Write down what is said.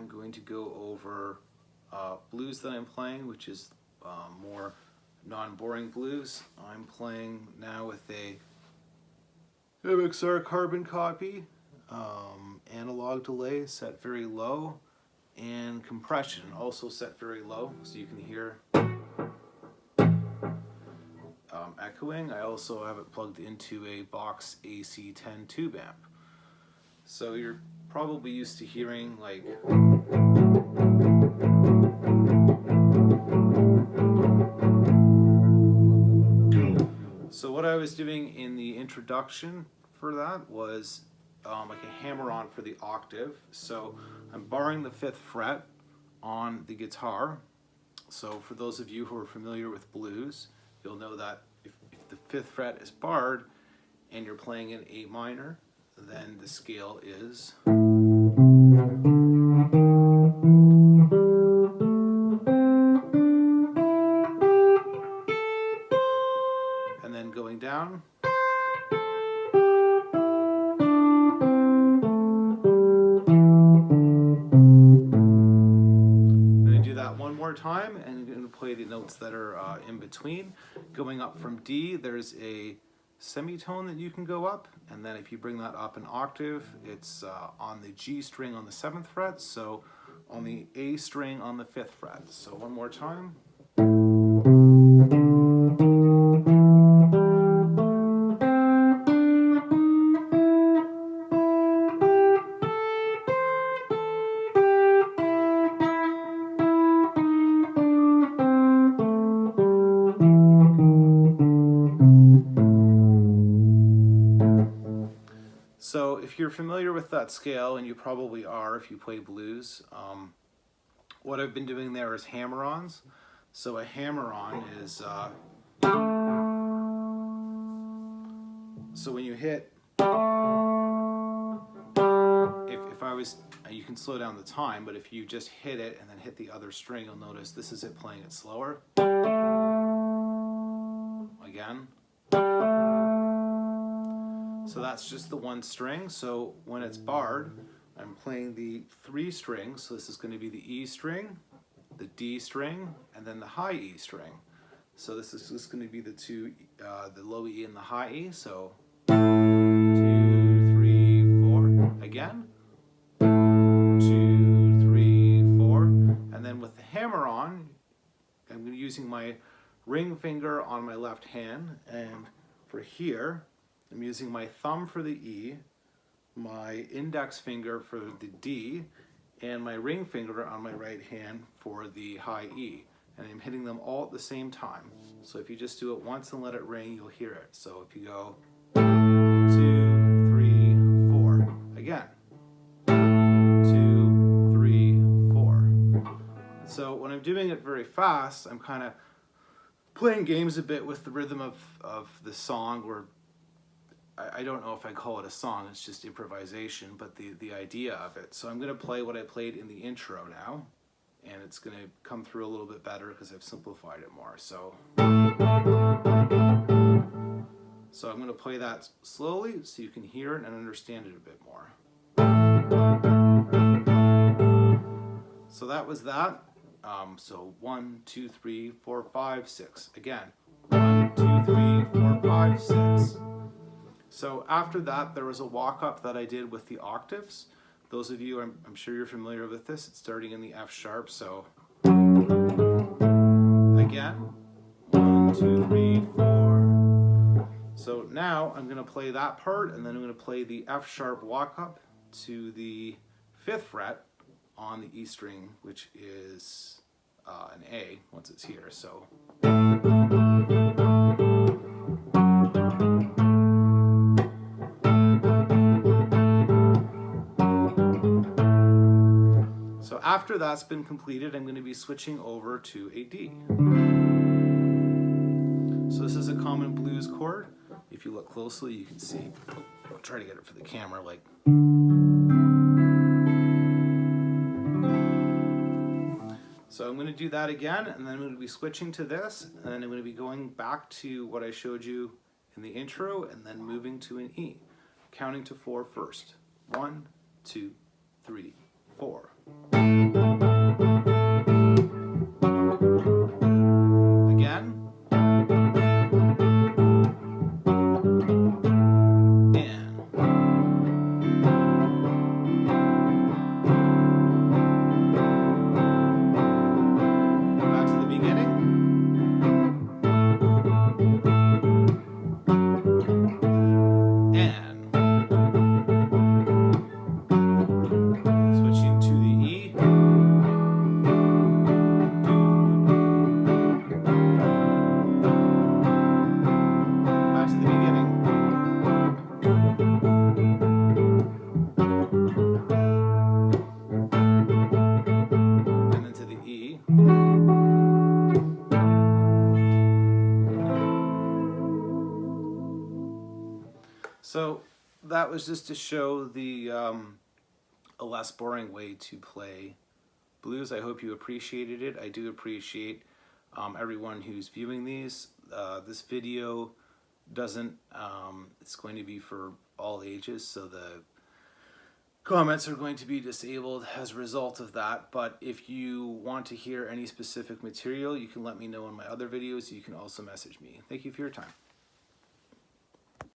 I'm going to go over blues that I'm playing, which is more non-boring blues. I'm playing now with a MXR carbon copy, analog delay set very low, and compression also set very low, so you can hear echoing. I also have it plugged into a Vox AC10 tube amp. So you're probably used to hearing like so what I was doing in the introduction for that was like a hammer-on for the octave. So I'm barring the 5th fret on the guitar. So for those of you who are familiar with blues, you'll know that if the 5th fret is barred and you're playing in A minor, then the scale is and then going down. I'm going to do that one more time, and I'm going to play the notes that are in between. Going up from D, there's a semitone that you can go up, and then if you bring that up an octave, it's on the G string on the 7th fret, so on the A string on the 5th fret. So one more time. So if you're familiar with that scale, and you probably are if you play blues, what I've been doing there is hammer-ons. So a hammer-on is, so when you hit, if I was, you can slow down the time, but if you just hit it and then hit the other string, you'll notice this is it playing it slower. Again. So that's just the one string. So when it's barred, I'm playing the 3 strings. So this is going to be the E string, the D string, and then the high E string. So this is just going to be the the low E and the high E. So 2, 3, 4. Again. 2, 3, 4. And then with the hammer on, I'm using my ring finger on my left hand, and for here, I'm using my thumb for the E, my index finger for the D, and my ring finger on my right hand for the high E. And I'm hitting them all at the same time. So if you just do it once and let it ring, you'll hear it. So if you go 2, 3, 4. Again. 2, 3, 4. So when I'm doing it very fast, I'm kind of playing games a bit with the rhythm of the song, or I don't know if I call it a song, it's just improvisation, but the idea of it. So I'm going to play what I played in the intro now, and it's going to come through a little bit better because I've simplified it more. So I'm going to play that slowly so you can hear it and understand it a bit more. So that was that. So 1, 2, 3, 4, 5, 6. Again. 1, 2, 3, 4, 5, 6. So after that, there was a walk-up that I did with the octaves. Those of you, I'm sure you're familiar with this. It's starting in the F sharp, so again, 1, 2, 3, 4. So now I'm going to play that part, and then I'm going to play the F sharp walk-up to the 5th fret on the E string, which is an A once it's here. So. So after that's been completed, I'm going to be switching over to a D. So this is a common blues chord. If you look closely, you can see. I'll try to get it for the camera, like. So I'm going to do that again, and then I'm going to be switching to this, and then I'm going to be going back to what I showed you in the intro, and then moving to an E, counting to 4 first. 1, 2, 3, 4. Again. Back to the beginning. And switching to the E. Back to the beginning. And then to the E. So that was just to show the a less boring way to play blues. I hope you appreciated it. I do appreciate everyone who's viewing these. This video doesn't, it's going to be for all ages, so the comments are going to be disabled as a result of that. But if you want to hear any specific material, you can let me know in my other videos. You can also message me. Thank you for your time.